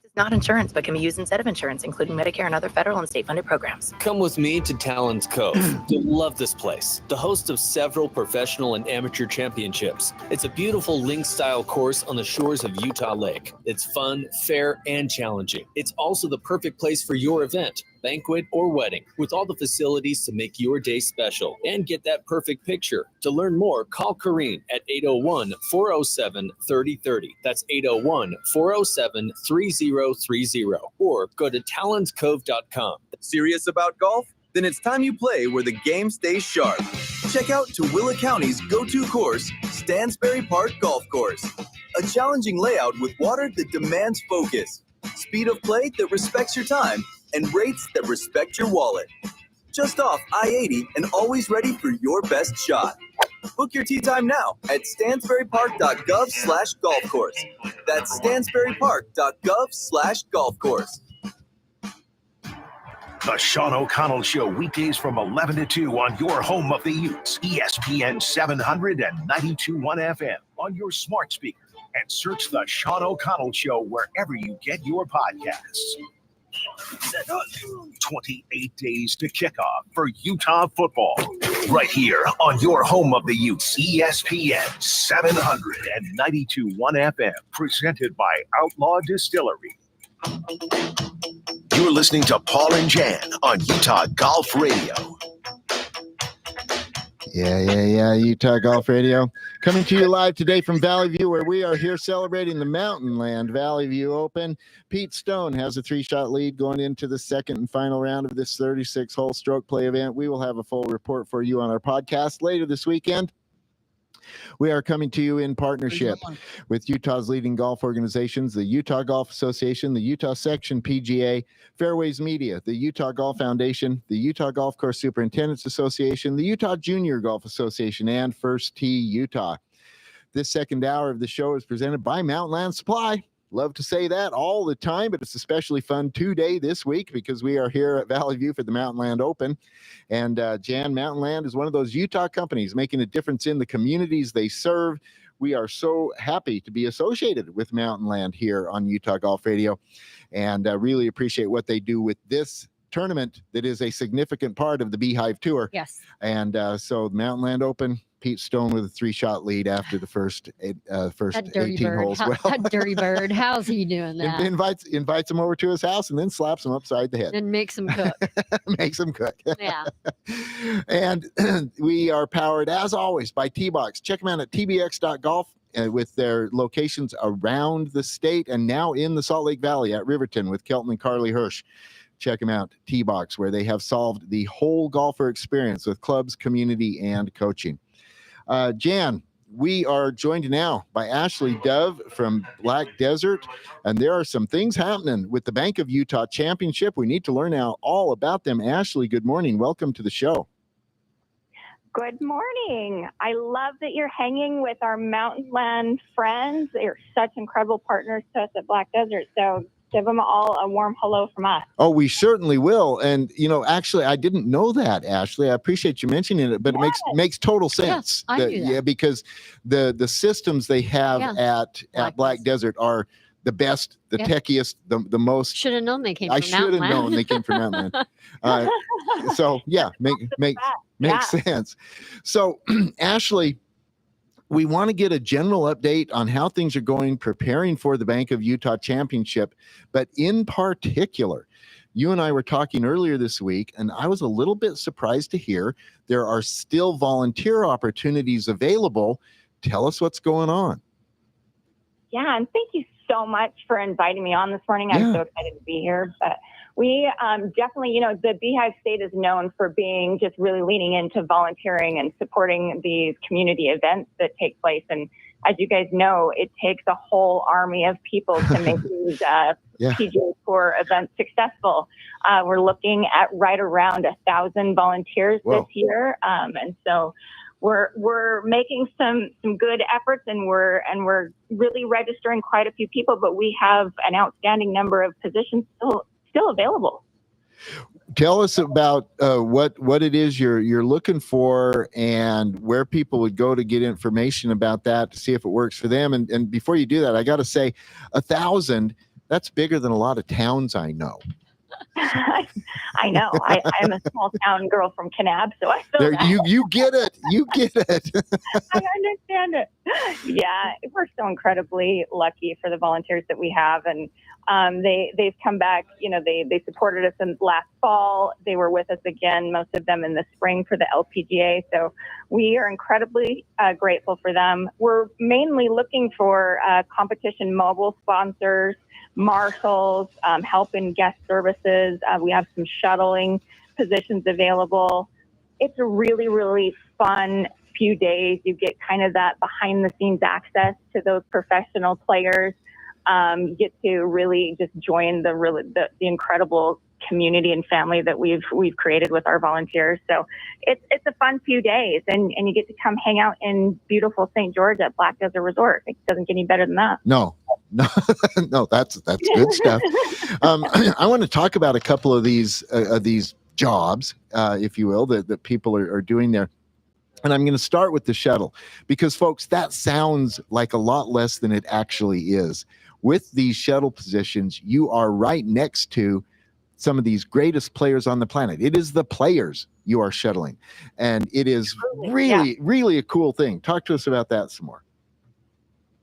is not insurance, but can be used instead of insurance, including Medicare and other federal and state-funded programs. Come with me to Talon's Cove. You'll love this place. The host of several professional and amateur championships. It's a beautiful link-style course on the shores of Utah Lake. It's fun, fair, and challenging. It's also the perfect place for your event, banquet, or wedding, with all the facilities to make your day special and get that perfect picture. To learn more, call Corrine at 801-407-3030. That's 801-407-3030. Or go to talonscove.com. Serious about golf? Then it's time you play where the game stays sharp. Check out Tooele County's go-to course, Stansbury Park Golf Course. A challenging layout with water that demands focus, speed of play that respects your time, and rates that respect your wallet. Just off I-80 and always ready for your best shot. Book your tee time now at stansburypark.gov/golf course. That's stansburypark.gov/golf course. The Sean O'Connell Show, weekdays from 11 to 2 on your home of the Utes, ESPN 700 and 92.1 FM on your smart speaker. And search The Sean O'Connell Show wherever you get your podcasts. 28 days to kickoff for Utah football. Right here on your home of the Utes, ESPN 700 and 92.1 FM. Presented by Outlaw Distillery. You're listening to Paul and Jan on Utah Golf Radio. Yeah. Utah Golf Radio. Coming to you live today from Valley View, where we are here celebrating the Mountain Land Valley View Open. Pete Stone has a 3-shot lead going into the second and final round of this 36-hole stroke play event. We will have a full report for you on our podcast later this weekend. We are coming to you in partnership with Utah's leading golf organizations, the Utah Golf Association, the Utah Section PGA, Fairways Media, the Utah Golf Foundation, the Utah Golf Course Superintendents Association, the Utah Junior Golf Association, and First Tee Utah. This second hour of the show is presented by Mountain Land Supply. Love to say that all the time, but it's especially fun today this week because we are here at Valley View for the Mountain Land Open. And Jan, Mountain Land is one of those Utah companies making a difference in the communities they serve. We are so happy to be associated with Mountain Land here on Utah Golf Radio, and really appreciate what they do with this tournament that is a significant part of the Beehive Tour. Yes. And so the Mountain Land Open, Pete Stone with a 3-shot lead after the first 18 holes. That dirty bird. How's he doing that? Invites him over to his house and then slaps him upside the head. And makes him cook. Makes him cook. Yeah. And we are powered, as always, by T-Box. Check them out at tbx.golf with their locations around the state and now in the Salt Lake Valley at Riverton with Kelton and Carly Hirsch. Check them out, T-Box, where they have solved the whole golfer experience with clubs, community, and coaching. Jan, we are joined now by Ashley Dove from Black Desert, and there are some things happening with the Bank of Utah Championship. We need to learn now all about them. Ashley, good morning. Welcome to the show. Good morning. I love that you're hanging with our Mountain Land friends. They're such incredible partners to us at Black Desert. So give them all a warm hello from us. Oh, we certainly will. And, actually, I didn't know that, Ashley. I appreciate you mentioning it, but Yes. it makes total sense. I knew that. Yeah, because the systems they have at Black Desert are the best, the techiest, the most. Should have known they came I from should Mountain have Land. known they came from Mountain Land. So, yeah, makes sense. So, Ashley, we want to get a general update on how things are going preparing for the Bank of Utah Championship, but in particular, you and I were talking earlier this week, and I was a little bit surprised to hear there are still volunteer opportunities available. Tell us what's going on. Yeah, and thank you so much for inviting me on this morning. I'm so excited to be here. But we definitely, the Beehive State is known for being just really leaning into volunteering and supporting these community events that take place. And as you guys know, it takes a whole army of people to make these PGA Tour events successful. We're looking at right around 1,000 volunteers this year. And so we're making some good efforts, and we're really registering quite a few people, but we have an outstanding number of positions still available. Tell us about what it is you're looking for and where people would go to get information about that to see if it works for them. And before you do that, I got to say 1,000, That's bigger than a lot of towns I know. I know. I'm a small town girl from Kanab, so I feel There, that. you get it. You get it. I understand it. Yeah, we're so incredibly lucky for the volunteers that we have, and they've come back. You know, they supported us in last fall. They were with us again, most of them in the spring for the LPGA. So we are incredibly grateful for them. We're mainly looking for competition mobile sponsors, marshals, help in guest services. We have some shuttling positions available. It's a really, really fun few days. You get kind of that behind the scenes access to those professional players. You get to really just join the incredible community and family that we've created with our volunteers. So it's a fun few days, and you get to come hang out in beautiful St. George at Black Desert Resort. It doesn't get any better than that. No, that's good stuff. I want to talk about a couple of these jobs, if you will, that people are doing there. And I'm going to start with the shuttle because, folks, that sounds like a lot less than it actually is. With these shuttle positions, you are right next to some of these greatest players on the planet. It is the players you are shuttling. And it is really a cool thing. Talk to us about that some more.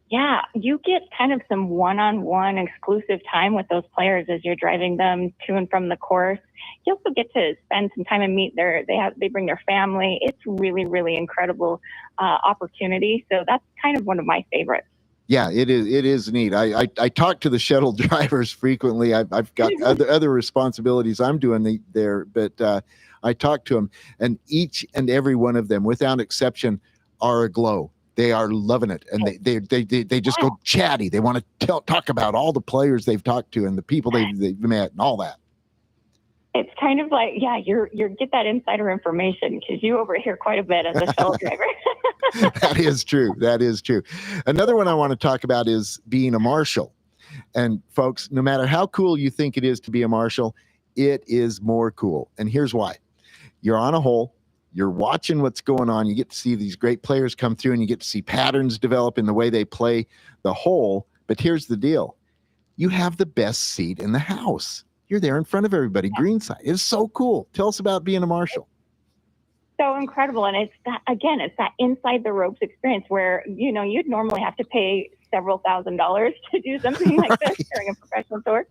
Yeah, you get kind of some one-on-one exclusive time with those players as you're driving them to and from the course. You also get to spend some time and meet they bring their family. It's really, really incredible opportunity. So that's kind of one of my favorites. Yeah, it is neat. I talk to the shuttle drivers frequently. I've got other responsibilities I'm doing there, but I talk to them, and each and every one of them, without exception, are aglow. They are loving it, and they just go chatty. They want to talk about all the players they've talked to and the people they've met and all that. It's kind of like, you get that insider information because you overhear quite a bit as a shuttle driver. That is true. That is true. Another one I want to talk about is being a marshal. And folks, no matter how cool you think it is to be a marshal, it is more cool. And here's why. You're on a hole. You're watching what's going on. You get to see these great players come through, and you get to see patterns develop in the way they play the hole. But here's the deal. You have the best seat in the house. You're there in front of everybody, greenside. It's so cool. Tell us about being a marshal. So incredible. And it's that inside the ropes experience where, you'd normally have to pay several $1,000s to do something like this during a professional tour.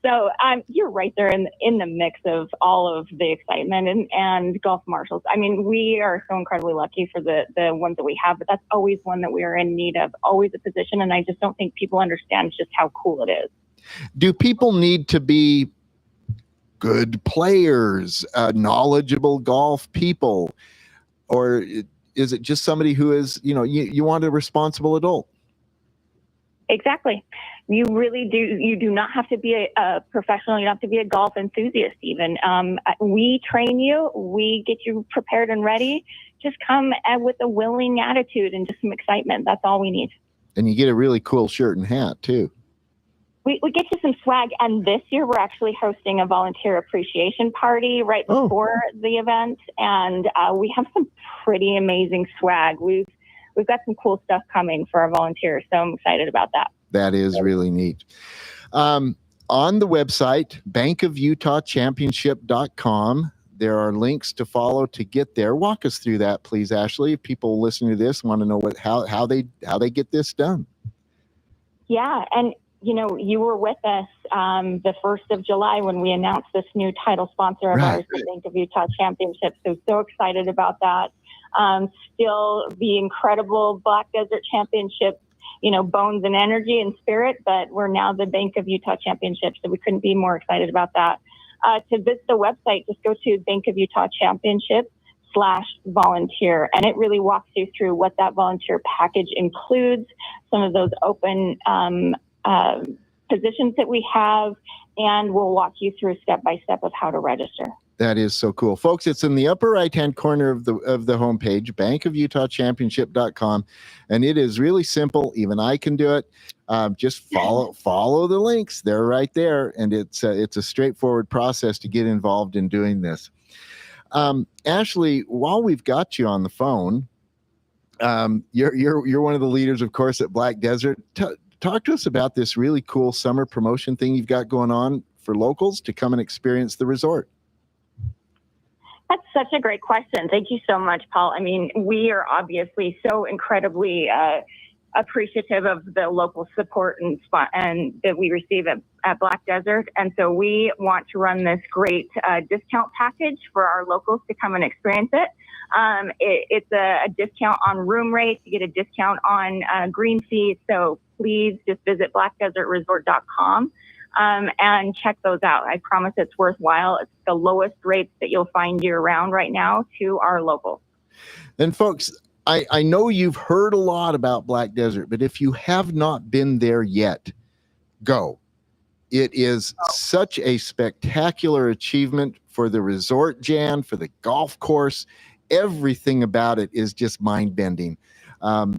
So you're right there in the mix of all of the excitement and golf marshals. I mean, we are so incredibly lucky for the ones that we have, but that's always one that we are in need of, always a position. And I just don't think people understand just how cool it is. Do people need to be good players, knowledgeable golf people, or is it just somebody who is, you want a responsible adult? Exactly. You really do. You do not have to be a professional. You don't have to be a golf enthusiast even. We train you. We get you prepared and ready. Just come with a willing attitude and just some excitement. That's all we need. And you get a really cool shirt and hat too. We get you some swag, and this year we're actually hosting a volunteer appreciation party right before the event, and we have some pretty amazing swag. We've got some cool stuff coming for our volunteers, so I'm excited about that. That is really neat. On the website, bankofutahchampionship.com, there are links to follow to get there. Walk us through that, please, Ashley. If people listening to this want to know how they get this done. Yeah, and you were with us the 1st of July when we announced this new title sponsor of ours, the Bank of Utah Championship. So excited about that. Still the incredible Black Desert Championship, bones and energy and spirit, but we're now the Bank of Utah Championship. So we couldn't be more excited about that. To visit the website, just go to Bank of Utah Championship/volunteer. And it really walks you through what that volunteer package includes, some of those open positions that we have, and we'll walk you through step-by-step of how to register. That is so cool. Folks, it's in the upper right-hand corner of the homepage, bankofutahchampionship.com, and it is really simple. Even I can do it. Just follow the links. They're right there, and it's a straightforward process to get involved in doing this. Ashley, while we've got you on the phone, you're one of the leaders, of course, at Black Desert. talk to us about this really cool summer promotion thing you've got going on for locals to come and experience the resort. That's such a great question. Thank you so much, Paul. I mean, we are obviously so incredibly appreciative of the local support and that we receive at Black Desert. And so we want to run this great discount package for our locals to come and experience it. It's a discount on room rates. You get a discount on green fees. So please just visit blackdesertresort.com and check those out. I promise it's worthwhile. It's the lowest rates that you'll find year round right now to our locals. And folks, I know you've heard a lot about Black Desert, but if you have not been there yet, go. It is such a spectacular achievement for the resort, Jan, for the golf course. Everything about it is just mind-bending.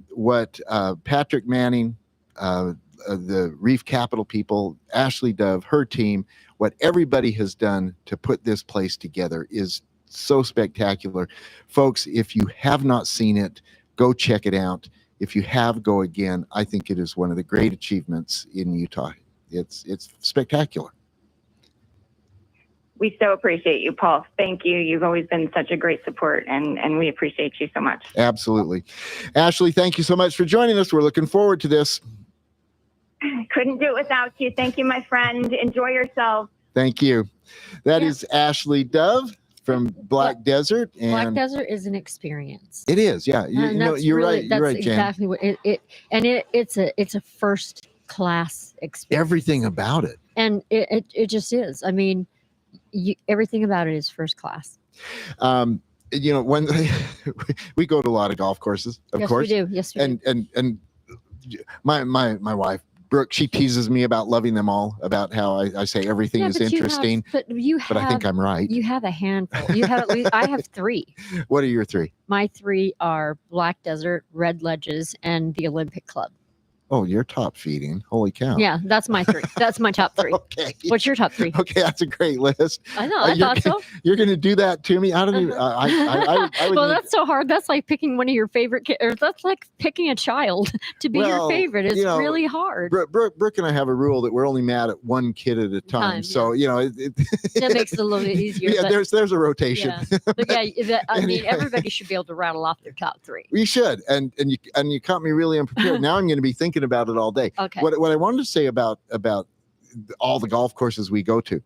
What Patrick Manning, the Reef Capital people, Ashley Dove, her team, what everybody has done to put this place together is so spectacular. Folks, if you have not seen it, go check it out. If you have, go again. I think it is one of the great achievements in Utah. It's spectacular. We so appreciate you, Paul. Thank you. You've always been such a great support, and we appreciate you so much. Absolutely. Ashley, thank you so much for joining us. We're looking forward to this. Couldn't do it without you. Thank you, my friend. Enjoy yourself. Thank you. That is Ashley Dove from Black Desert. And Black Desert is an experience. it is, yeah. And You're that's really- right. That's You're right, Jan. exactly what it's a first class experience. Everything about it. And it just is. I mean, everything about it is first class. When we go to a lot of golf courses, of Yes, course. we do. Yes, we do. And my wife, Brooke, she teases me about loving them all, about how I say everything is but interesting. but I think I'm right. You have a handful. You have at least. I have 3. What are your 3? My 3 are Black Desert, Red Ledges, and the Olympic Club. Oh, you're top feeding. Holy cow. Yeah, that's my 3. That's my top 3. Okay. What's your top 3? Okay, that's a great list. I know. I thought so. You're going to do that to me? I don't even. I would Well, need- that's so hard. That's like picking one of your favorite kids, or that's like picking a child to be Well, your favorite. It's you know, really hard. Brooke and I have a rule that we're only mad at one kid at a time. So That makes it a little bit easier. yeah, but, there's a rotation. yeah. But yeah, I mean, Anyway. everybody should be able to rattle off their top 3. We should, and you caught me really unprepared. Now I'm going to be thinking about it all day. Okay. What I wanted to say about all the golf courses we go to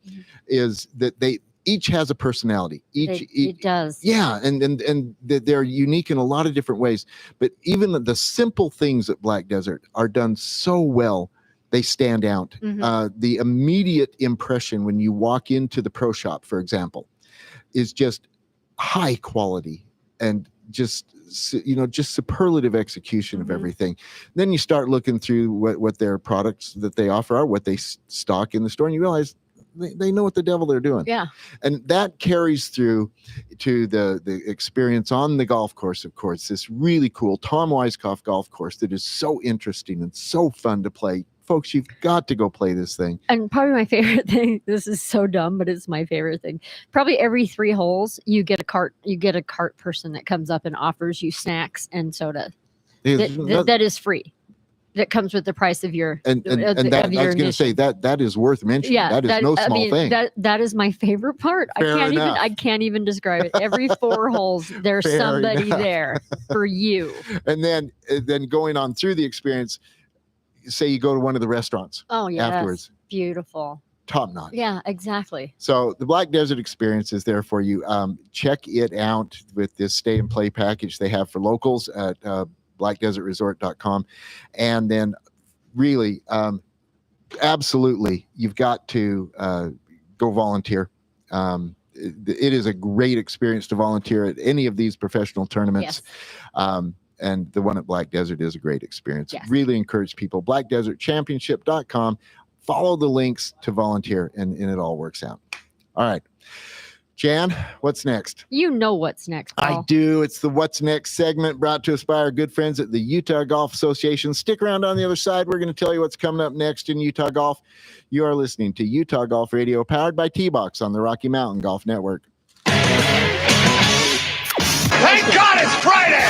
is that they each has a personality. It does. Yeah, and they're unique in a lot of different ways. But even the simple things at Black Desert are done so well, they stand out. Mhm. The immediate impression when you walk into the pro shop, for example, is just high quality and just superlative execution of Mhm. everything. Then you start looking through what their products that they offer are, what they stock in the store, and you realize they know what the devil they're doing. Yeah. And that carries through to the experience on the golf course, of course, this really cool Tom Weiskopf golf course that is so interesting and so fun to play. Folks, you've got to go play this thing. And probably my favorite thing, this is so dumb, but it's my favorite thing. Probably every 3 holes, you get a cart person that comes up and offers you snacks and soda. That is free. That comes with the price of your and that I was going to say that is worth mentioning. Yeah, that is no small thing. That is my favorite part. Fair enough. I can't even describe it. Every 4 holes, there's Fair somebody enough. there for you. And then going on through the experience, say you go to one of the restaurants Oh yeah, afterwards, beautiful. top notch. Yeah, exactly. So the Black Desert experience is there for you. Check it out with this stay and play package they have for locals at blackdesertresort.com. And then really, absolutely, you've got to go volunteer. It is a great experience to volunteer at any of these professional tournaments. Yes. And the one at Black Desert is a great experience. Yes. Really encourage people. blackdesertchampionship.com. Follow the links to volunteer, and it all works out. All right. Jan, what's next? You know what's next, Paul. I do. It's the What's Next segment brought to us by our good friends at the Utah Golf Association. Stick around on the other side. We're going to tell you what's coming up next in Utah Golf. You are listening to Utah Golf Radio, powered by T-Box on the Rocky Mountain Golf Network. Thank God it's Friday!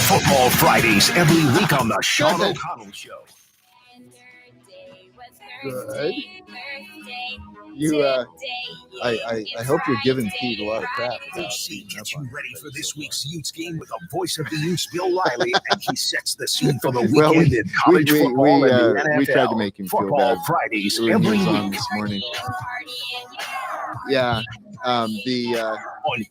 Football Fridays every week on the Sean Good. O'Connell Show. good. You, I hope you're giving Pete a lot of crap. AC gets you ready for this week's Utes game with the voice of the Utes, Bill Riley, and he sets the scene for the weekend Well, in college football and the NFL. we tried to make him feel Football bad. Fridays When he every was on week this morning. Yeah. on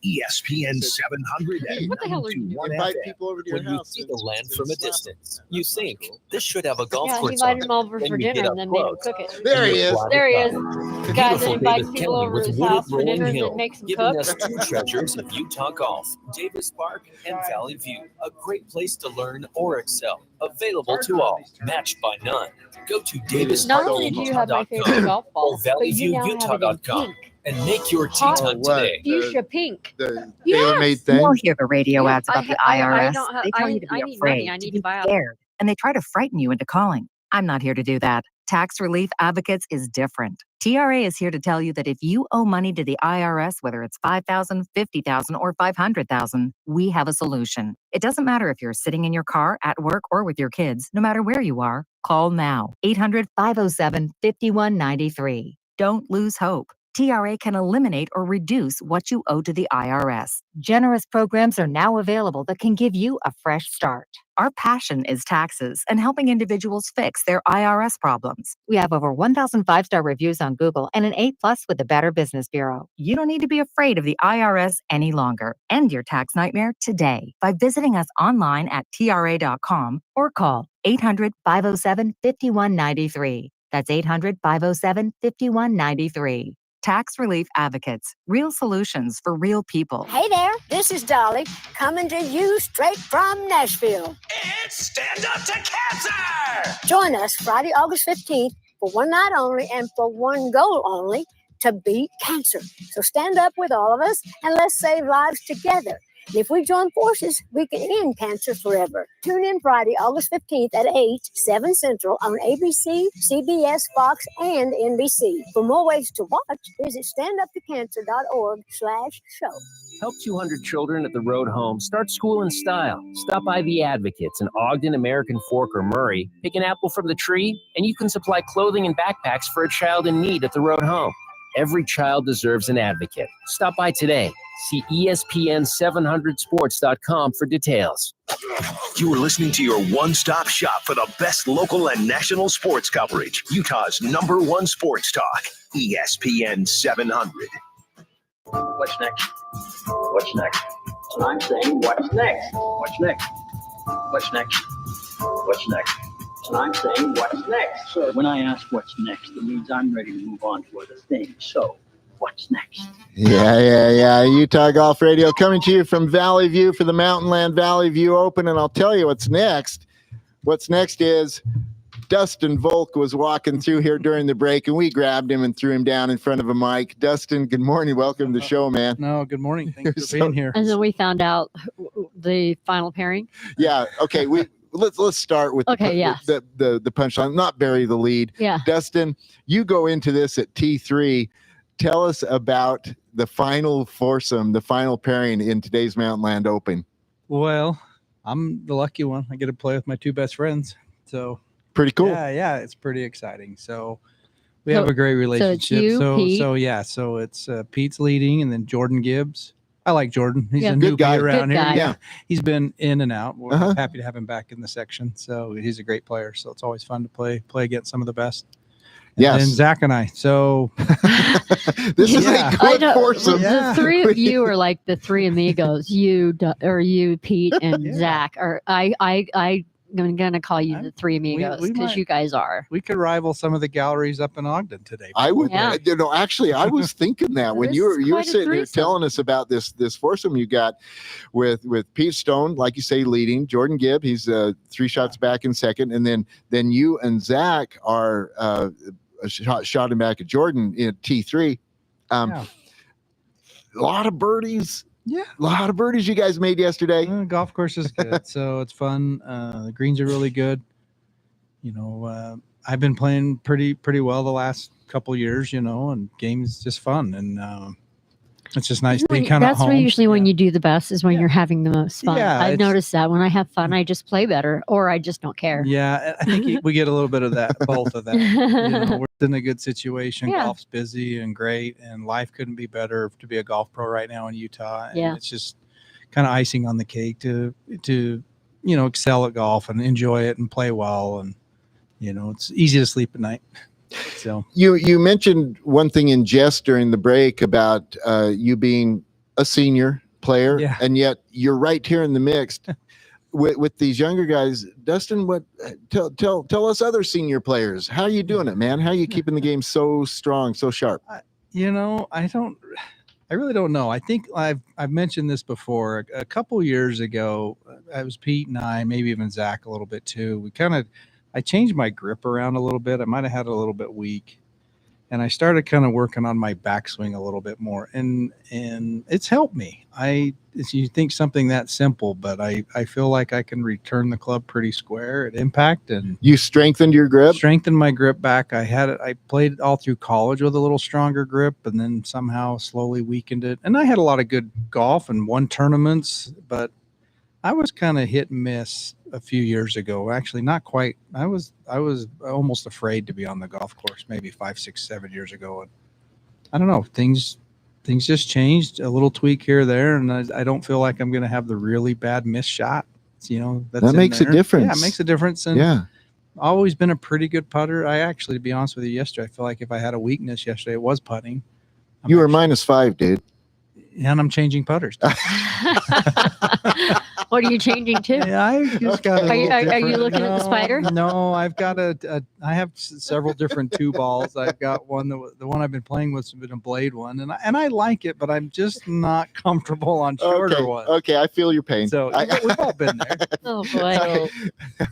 ESPN 700 and What the hell are you doing? 92.1 Invite FM. people over to your When you house. see and- the land and from a slap 'em. distance, you think this should have a golf Yeah, he course on invited it. him over Then for you get dinner up and then made him close. cook it. There he is. There he is. The Guy that beautiful invites Davis people County over to with his wooded house for rolling dinner and hill, then makes them giving cook. us two treasures of Utah golf, Davis Park and Valley View, a great place to learn or excel. Available to all, matched by none. Go to Not only do you have my favorite davisparkutah.com golf ball, but you now have it in valleyviewutah.com pink. and make your tee Hot time what? today. Fuchsia pink. The Yes. tailor-made You thing. all hear the radio Yeah, ads about the I IRS. don't have, They tell you to be I need afraid, money. I need to to be buy a scared, and they try to frighten you into calling. I'm not here to do that. Tax Relief Advocates is different. TRA is here to tell you that if you owe money to the IRS, whether it's $5,000, $50,000, or $500,000, we have a solution. It doesn't matter if you're sitting in your car, at work, or with your kids. No matter where you are, call now. 800-507-5193. Don't lose hope. TRA can eliminate or reduce what you owe to the IRS. Generous programs are now available that can give you a fresh start. Our passion is taxes and helping individuals fix their IRS problems. We have over 1,000 five-star reviews on Google and an A+ with the Better Business Bureau. You don't need to be afraid of the IRS any longer. End your tax nightmare today by visiting us online at TRA.com or call 800-507-5193. That's 800-507-5193. Tax Relief Advocates. Real solutions for real people. Hey there, this is Dolly, coming to you straight from Nashville. It's Stand Up to Cancer! Join us Friday, August 15th for one night only and for one goal only, to beat cancer. So stand up with all of us and let's save lives together. And if we join forces, we can end cancer forever. Tune in Friday, August 15th at 8, 7 Central on ABC, CBS, Fox, and NBC. For more ways to watch, visit standuptocancer.org/show. Help 200 children at the Road Home start school in style. Stop by The Advocates in Ogden, American Fork, or Murray. Pick an apple from the tree, and you can supply clothing and backpacks for a child in need at the Road Home. Every child deserves an advocate. Stop by today. See ESPN700sports.com for details. You are listening to your one-stop shop for the best local and national sports coverage. Utah's #1 sports talk, ESPN 700. What's next? What's next? And I'm saying, what's next? What's next? What's next? What's next? And I'm saying, what's next? So when I ask what's next, it means I'm ready to move on to other things. So what's next? Yeah. Utah Golf Radio coming to you from Valley View for the Mountain Land Valley View Open. And I'll tell you what's next. What's next is Dustin Volk was walking through here during the break, and we grabbed him and threw him down in front of a mic. Dustin, good morning. Welcome to the show, man. No, good morning. Thanks for So- being here. And then we found out the final pairing. Yeah. Okay. Let's start with Okay, yes. the punchline, not bury the lead. Yeah. Dustin, you go into this at T3. Tell us about the final foursome, the final pairing in today's Mountain Land Open. Well, I'm the lucky one. I get to play with my two best friends. So Pretty cool. yeah, it's pretty exciting. So we have a great relationship. you, Pete. So it's Pete's leading, and then Jordan Gibbs. I like Jordan. He's Yeah. a Good newbie guy. around Good here. guy. Yeah. He's been in and out. We're Uh-huh. happy to have him back in the section. So he's a great player. So it's always fun to play against some of the best. And Yes. then Zach and I. So This is Yeah. a good foursome. Yeah. The three of you are like the three amigos. You, Pete, and Yeah. Zach. Or I'm gonna call you the three amigos we because might- you guys are. we could rival some of the galleries up in Ogden today. I would, Yeah. actually, I was thinking that when This you were is quite a sitting here threesome. telling us about this foursome you got with Pete Stone, like you say, leading Jordan Gibb. He's 3 shots back in second, and then you and Zach are a shot him back at Jordan in T3. Yeah. A lot of birdies. Yeah. A lot of birdies you guys made yesterday. Golf course is good, so it's fun. The greens are really good. I've been playing pretty well the last couple years, and game's just fun. And It's just nice to be kind of That's home. where usually when you do the best is when you're having the most fun. Yeah, I've it's- noticed that when I have fun, I just play better, or I just don't care. Yeah, I think we get a little bit of that, both of that. We're in a good situation. Yeah. Golf's busy and great, and life couldn't be better to be a golf pro right now in Utah. And Yeah. it's just kind of icing on the cake to excel at golf and enjoy it and play well, and it's easy to sleep at night. So You mentioned one thing in jest during the break about you being a senior player, Yeah. and yet you're right here in the mix with these younger guys. Dustin, tell us other senior players, how are you doing it, man? How are you keeping the game so strong, so sharp? I really don't know. I think I've mentioned this before. A couple years ago, I was Pete and I, maybe even Zach a little bit too. I changed my grip around a little bit. I might have had it a little bit weak, and I started kind of working on my backswing a little bit more, and it's helped me. You think something that simple, but I feel like I can return the club pretty square at impact, and You strengthened your grip. strengthened my grip back. I played all through college with a little stronger grip, and then somehow slowly weakened it. And I had a lot of good golf and won tournaments, but I was kind of hit and miss a few years ago. Actually, not quite. I was almost afraid to be on the golf course maybe 5, 6, 7 years ago. And I don't know, things just changed, a little tweak here or there, and I don't feel like I'm going to have the really bad missed shot. That's That in makes a there. difference. Yeah, it makes a difference. And Yeah. always been a pretty good putter. I actually, to be honest with you, yesterday, I feel like if I had a weakness yesterday, it was putting. You were -5, dude. And I'm changing putters. What are you changing to? Yeah, I just got. Are you looking at the spider? No, I've got I have several different 2 balls. I've got one the one I've been playing with has been a blade one, and I like it, but I'm just not comfortable on shorter ones. Okay, I feel your pain. So we've all been there. Oh boy.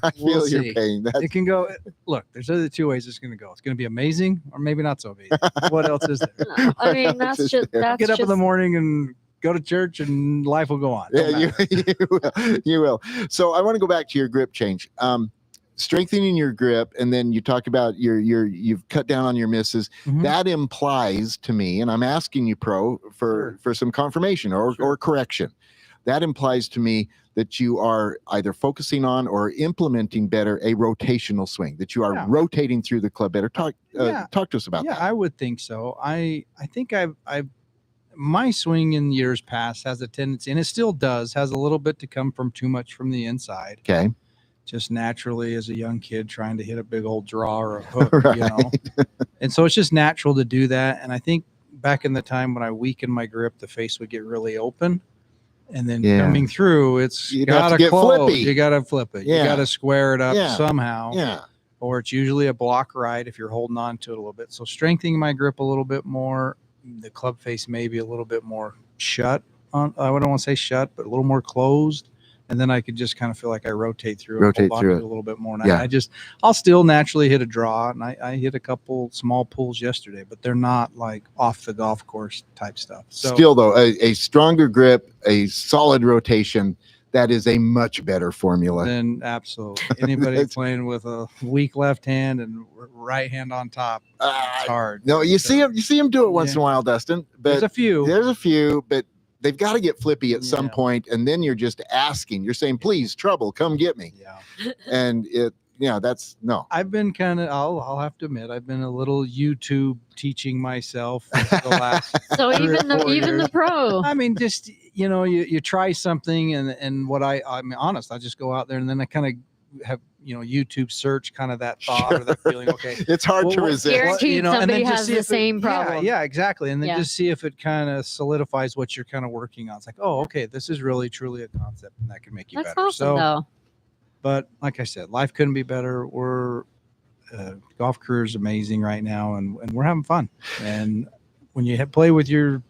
I feel We'll your see. pain. It can go. Look, there's other 2 ways it's going to go. It's going to be amazing, or maybe not so amazing. What else is there? No, I mean, that's Just just there. that's Get up just, in the morning and go to church, and life will go on. Don't Yeah, matter. you will. So I want to go back to your grip change. Strengthening your grip, and then you talked about you've cut down on your misses. Mhm. That implies to me, and I'm asking you, Pro, for some confirmation or correction. That implies to me that you are either focusing on or implementing better a rotational swing, that you are Yeah. rotating through the club better. Talk to us about Yeah, that. I would think so. I think I've my swing in years past has a tendency, and it still does, has a little bit to come from too much from the inside. Okay. Just naturally as a young kid trying to hit a big old draw or a hook, Right. And so it's just natural to do that. And I think back in the time when I weakened my grip, the face would get really open. And then Yeah. coming through, it's You'd have to gotta get close. flippy. You gotta flip it. Yeah. You gotta square it up Yeah. somehow. Yeah. Or it's usually a block right if you're holding on to it a little bit. So strengthening my grip a little bit more, the club face maybe a little bit more shut on. I don't want to say shut, but a little more closed. And then I could just kind of feel like I rotate through it, Rotate hold on through to it. a little bit more. And Yeah. I'll still naturally hit a draw, and I hit a couple small pulls yesterday, but they're not like off the golf course type stuff. So Still, though, a stronger grip, a solid rotation, that is a much better formula. then absolutely anybody That's- playing with a weak left hand and right hand on top, it's hard. No, you see him do it once Yeah. in a while, Dustin. But There's a few. but they've got to get flippy at some Yeah. point, and then you're just asking. You're saying, "Please, trouble, come get me." Yeah. And that's no. I've been kind of, I'll have to admit, I've been a little YouTube teaching myself for the last. So 3 or even the 4 years. pro. I mean, just, you try something and what I'm honest, I just go out there and then I kind of have, YouTube search kind of that thought or that feeling. Okay. It's hard to Well, resist. Guaranteed and somebody then just has see the if it- same problem. Yeah, exactly. And then Yeah. just see if it kind of solidifies what you're kind of working on. It's like, oh, okay, this is really truly a concept and that can make you That's better. awesome, though. But like I said, life couldn't be better. We're golf career is amazing right now, and we're having fun. And when you play with your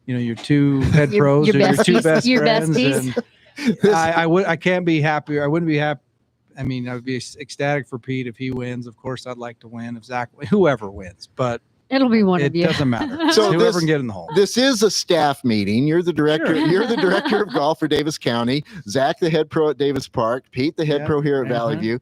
2 head Your- pros your or your 2 besties- best your friends, besties. and I can't be happier. I wouldn't be happy. I mean, I would be ecstatic for Pete if he wins. Of course, I'd like to win if Zach, whoever wins, but It'll be one it of you. doesn't matter. So Whoever this- can get in the hole. This is a staff meeting. You're the director. Sure. You're the director of golf for Davis County. Zach, the head pro at Davis Park. Pete, the head Yeah. pro here at Uh-huh. Valley View.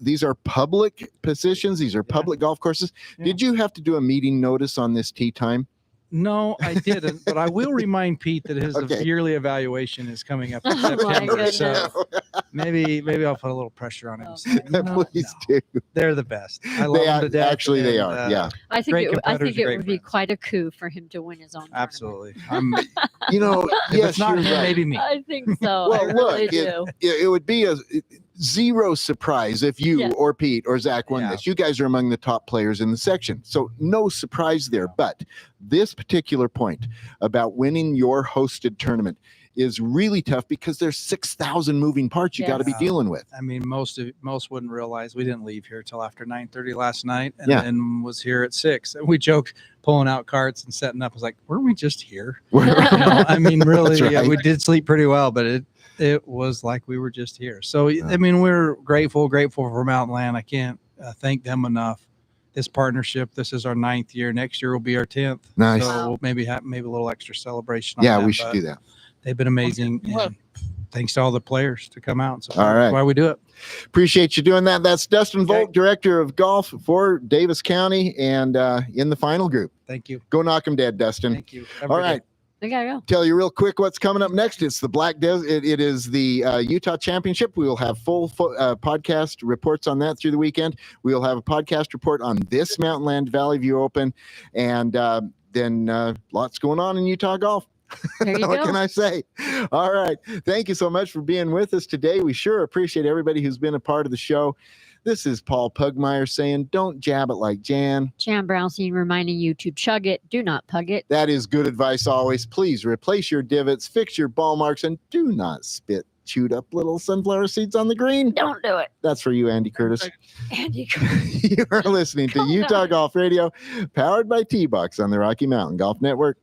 These are public positions. These are public golf courses. Yeah. Did you have to do a meeting notice on this tee time? No, I didn't, but I will remind Pete that his Okay. yearly evaluation is coming up in Oh, my September. goodness. So maybe I'll put a little pressure on him. and say, "No, Please no, do. they're the best. I love them to death. Actually, they and, are. Yeah. I think Great I competitors, think it great would be friends. quite a coup for him to win his own. tournament. Absolutely. You know, If yes, it's not you're him, right. maybe me. I think so. Well, I really look, do. it would be a zero surprise if you Yeah. or Pete or Zach won Yeah. this. You guys are among the top players in the section. So no surprise there. But this particular point about winning your hosted tournament is really tough because there's 6,000 moving parts you got to be Yes. dealing with. I mean, most wouldn't realize we didn't leave here till after 9:30 last night, and Yeah. then was here at 6. And we joked pulling out carts and setting up. I was like, weren't we just here? We're- You know, I mean, really, That's right. we did sleep pretty well, but it was like we were just here. So I mean, we're grateful for Mountain Land. I can't thank them enough. This partnership, this is our 9th year. Next year will be our 10th. Nice. So we'll maybe have a little extra celebration. On Yeah, that, we should but do that. They've been amazing. And thanks to all the players to come out. So All right. that's why we do it. Appreciate you doing that. That's Dustin Okay. Volk, Director of Golf for Davis County, and in the final group. Thank you. Go knock 'em dead, Dustin. Thank you. Have a All good day. right. We gotta go. Tell you real quick what's coming up next. It's the Black Desert. It is the Utah Championship. We will have full podcast reports on that through the weekend. We will have a podcast report on this Mountain Land Valley View Open, and then lots going on in Utah golf. There you What go. can I say? All right. Thank you so much for being with us today. We sure appreciate everybody who's been a part of the show. This is Paul Pugmire saying, don't jab it like Jan. Jan Brownstein reminding you to chug it, do not pug it. That is good advice always. Please replace your divots, fix your ball marks, and do not spit chewed up little sunflower seeds on the green. Don't do it. That's for you, Andy Curtis. Andy, You are listening to Calm Utah down. Golf Radio, powered by T-Box on the Rocky Mountain Golf Network.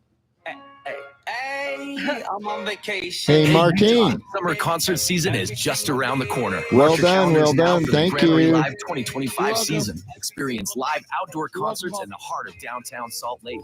Hey, I'm on vacation. Hey, Martine. Summer concert season is just around the corner. Well Mark your done, calendars well now done. for the Thank Grammarly you. Live 2025 season. Experience live outdoor concerts in the heart of downtown Salt Lake.